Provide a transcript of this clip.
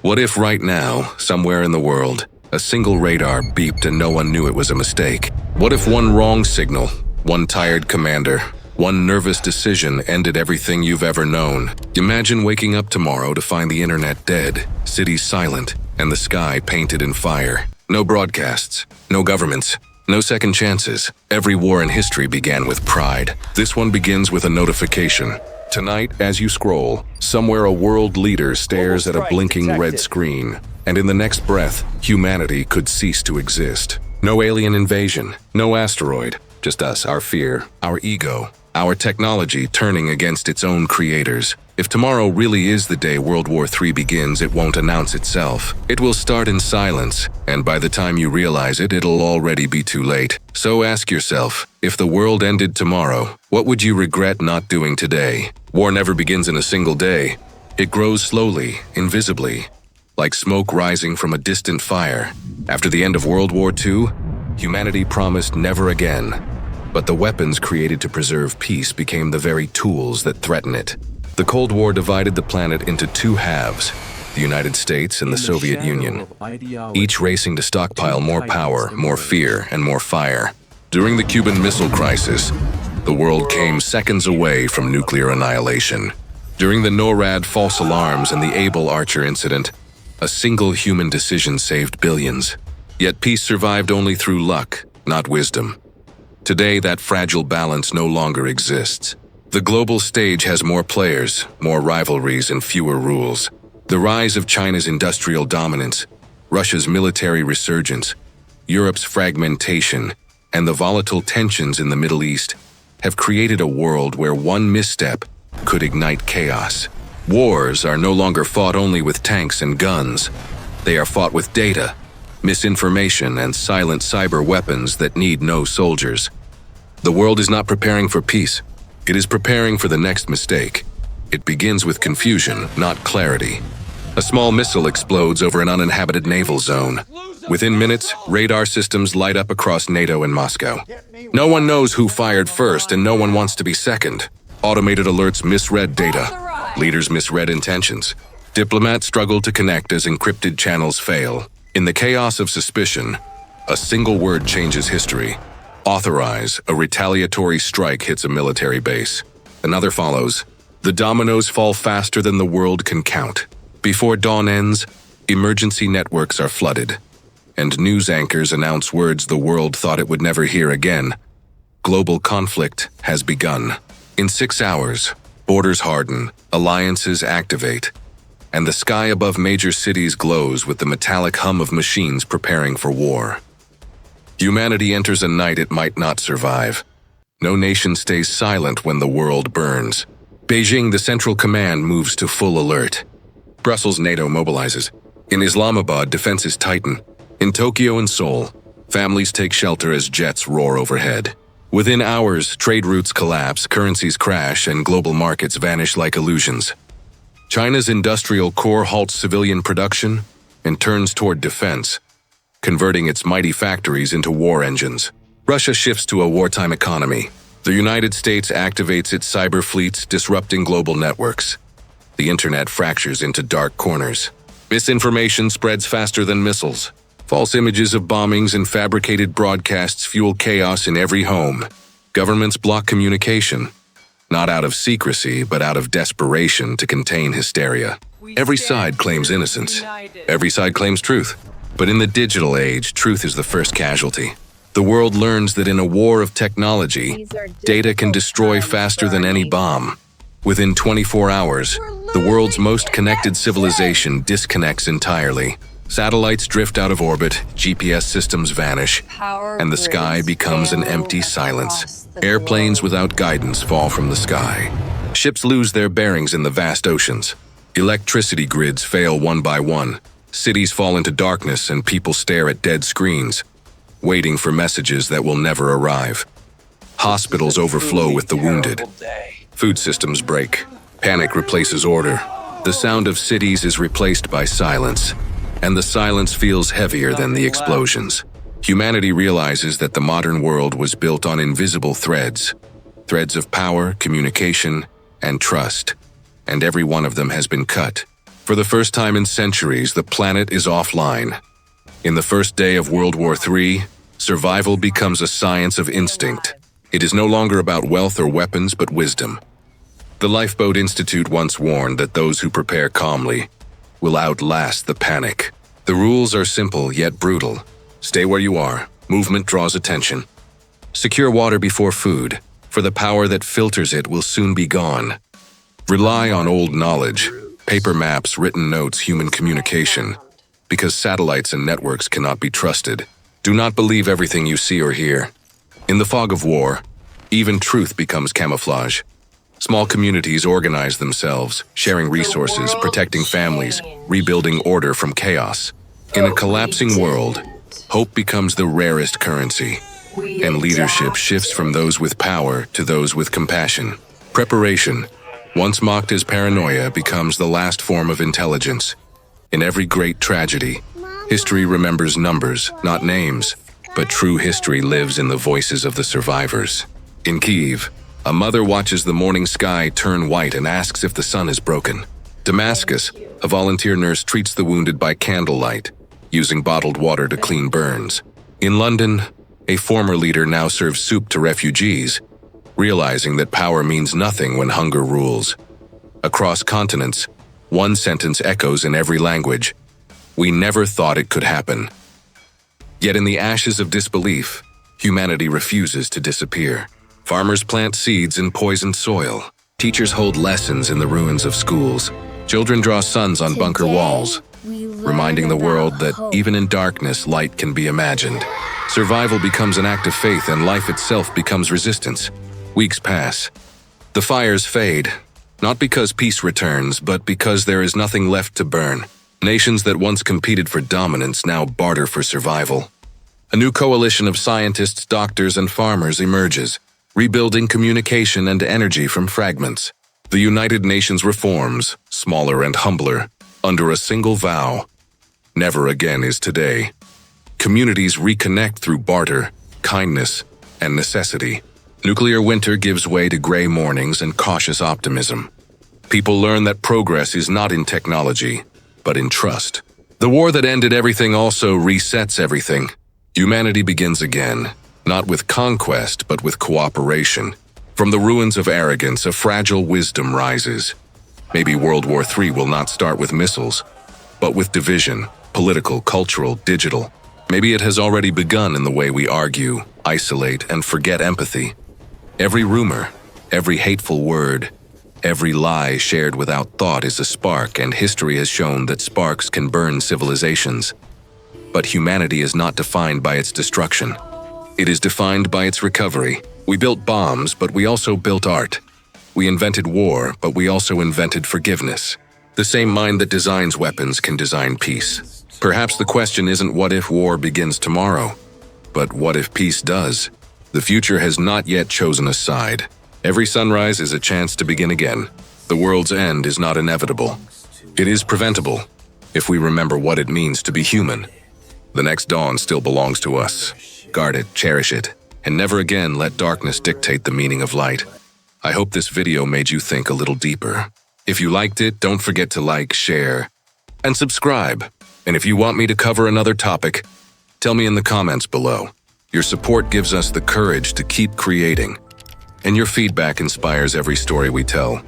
What if right now, somewhere in the world, a single radar beeped and no one knew it was a mistake? What if one wrong signal, one tired commander, one nervous decision ended everything you've ever known? Imagine waking up tomorrow to find the internet dead, cities silent, and the sky painted in fire. No broadcasts, no governments, no second chances. Every war in history began with pride. This one begins with a notification. Tonight, as you scroll, somewhere a world leader stares at a blinking red screen, and in the next breath, humanity could cease to exist. No alien invasion, no asteroid, just us, our fear, our ego, our technology turning against its own creators. If tomorrow really is the day World War III begins, it won't announce itself. It will start in silence, and by the time you realize it, it'll already be too late. So ask yourself, if the world ended tomorrow, what would you regret not doing today? War never begins in a single day. It grows slowly, invisibly, like smoke rising from a distant fire. After the end of World War II, humanity promised never again. But the weapons created to preserve peace became the very tools that threaten it. The Cold War divided the planet into two halves, the United States and the Soviet Union, each racing to stockpile more power, more fear, and more fire. During the Cuban Missile Crisis, the world came seconds away from nuclear annihilation. During the NORAD false alarms and the Able Archer incident, a single human decision saved billions. Yet peace survived only through luck, not wisdom. Today, that fragile balance no longer exists. The global stage has more players, more rivalries, and fewer rules. The rise of China's industrial dominance, Russia's military resurgence, Europe's fragmentation, and the volatile tensions in the Middle East have created a world where one misstep could ignite chaos. Wars are no longer fought only with tanks and guns. They are fought with data, misinformation, and silent cyber weapons that need no soldiers. The world is not preparing for peace. It is preparing for the next mistake. It begins with confusion, not clarity. A small missile explodes over an uninhabited naval zone. Within minutes, radar systems light up across NATO and Moscow. No one knows who fired first, and no one wants to be second. Automated alerts misread data. Leaders misread intentions. Diplomats struggle to connect as encrypted channels fail. In the chaos of suspicion, a single word changes history. Authorize, a retaliatory strike hits a military base. Another follows. The dominoes fall faster than the world can count. Before dawn ends, emergency networks are flooded, and news anchors announce words the world thought it would never hear again. Global conflict has begun. In 6 hours, borders harden, alliances activate, and the sky above major cities glows with the metallic hum of machines preparing for war. Humanity enters a night it might not survive. No nation stays silent when the world burns. Beijing, the Central Command, moves to full alert. Brussels, NATO mobilizes. In Islamabad, defenses tighten. In Tokyo and Seoul, families take shelter as jets roar overhead. Within hours, trade routes collapse, currencies crash, and global markets vanish like illusions. China's industrial core halts civilian production and turns toward defense, converting its mighty factories into war engines. Russia shifts to a wartime economy. The United States activates its cyber fleets, disrupting global networks. The internet fractures into dark corners. Misinformation spreads faster than missiles. False images of bombings and fabricated broadcasts fuel chaos in every home. Governments block communication, not out of secrecy, but out of desperation to contain hysteria. Every side claims innocence. Every side claims truth. But in the digital age, truth is the first casualty. The world learns that in a war of technology, data can destroy faster than any bomb. Within 24 hours, the world's most connected civilization disconnects entirely. Satellites drift out of orbit, GPS systems vanish, and the sky becomes an empty silence. Airplanes without guidance fall from the sky. Ships lose their bearings in the vast oceans. Electricity grids fail one by one. Cities fall into darkness and people stare at dead screens, waiting for messages that will never arrive. Hospitals overflow with the wounded. Food systems break. Panic replaces order. The sound of cities is replaced by silence, and the silence feels heavier than the explosions. Humanity realizes that the modern world was built on invisible threads of power, communication, and trust, and every one of them has been cut. For the first time in centuries, the planet is offline. In the first day of World War III, survival becomes a science of instinct. It is no longer about wealth or weapons, but wisdom. The Lifeboat Institute once warned that those who prepare calmly will outlast the panic. The rules are simple yet brutal. Stay where you are. Movement draws attention. Secure water before food, for the power that filters it will soon be gone. Rely on old knowledge, paper maps, written notes, human communication, because satellites and networks cannot be trusted. Do not believe everything you see or hear. In the fog of war, even truth becomes camouflage. Small communities organize themselves, sharing resources, protecting families, rebuilding order from chaos. In a collapsing world, hope becomes the rarest currency, and leadership shifts from those with power to those with compassion. Preparation, once mocked as paranoia, becomes the last form of intelligence. In every great tragedy, history remembers numbers, not names, but true history lives in the voices of the survivors. In Kyiv, a mother watches the morning sky turn white and asks if the sun is broken. Damascus, a volunteer nurse treats the wounded by candlelight, using bottled water to clean burns. In London, a former leader now serves soup to refugees, realizing that power means nothing when hunger rules. Across continents, one sentence echoes in every language: "We never thought it could happen." Yet in the ashes of disbelief, humanity refuses to disappear. Farmers plant seeds in poisoned soil. Teachers hold lessons in the ruins of schools. Children draw suns on bunker walls, reminding the world that even in darkness, light can be imagined. Survival becomes an act of faith, and life itself becomes resistance. Weeks pass. The fires fade, not because peace returns, but because there is nothing left to burn. Nations that once competed for dominance now barter for survival. A new coalition of scientists, doctors, and farmers emerges, rebuilding communication and energy from fragments. The United Nations reforms, smaller and humbler, under a single vow: never again is today. Communities reconnect through barter, kindness, and necessity. Nuclear winter gives way to gray mornings and cautious optimism. People learn that progress is not in technology, but in trust. The war that ended everything also resets everything. Humanity begins again, not with conquest, but with cooperation. From the ruins of arrogance, a fragile wisdom rises. Maybe World War III will not start with missiles, but with division, political, cultural, digital. Maybe it has already begun in the way we argue, isolate, and forget empathy. Every rumor, every hateful word, every lie shared without thought is a spark, and history has shown that sparks can burn civilizations. But humanity is not defined by its destruction. It is defined by its recovery. We built bombs, but we also built art. We invented war, but we also invented forgiveness. The same mind that designs weapons can design peace. Perhaps the question isn't what if war begins tomorrow, but what if peace does? The future has not yet chosen a side. Every sunrise is a chance to begin again. The world's end is not inevitable. It is preventable, if we remember what it means to be human. The next dawn still belongs to us. Guard it, cherish it, and never again let darkness dictate the meaning of light. I hope this video made you think a little deeper. If you liked it, don't forget to like, share, and subscribe. And if you want me to cover another topic, tell me in the comments below. Your support gives us the courage to keep creating, and your feedback inspires every story we tell.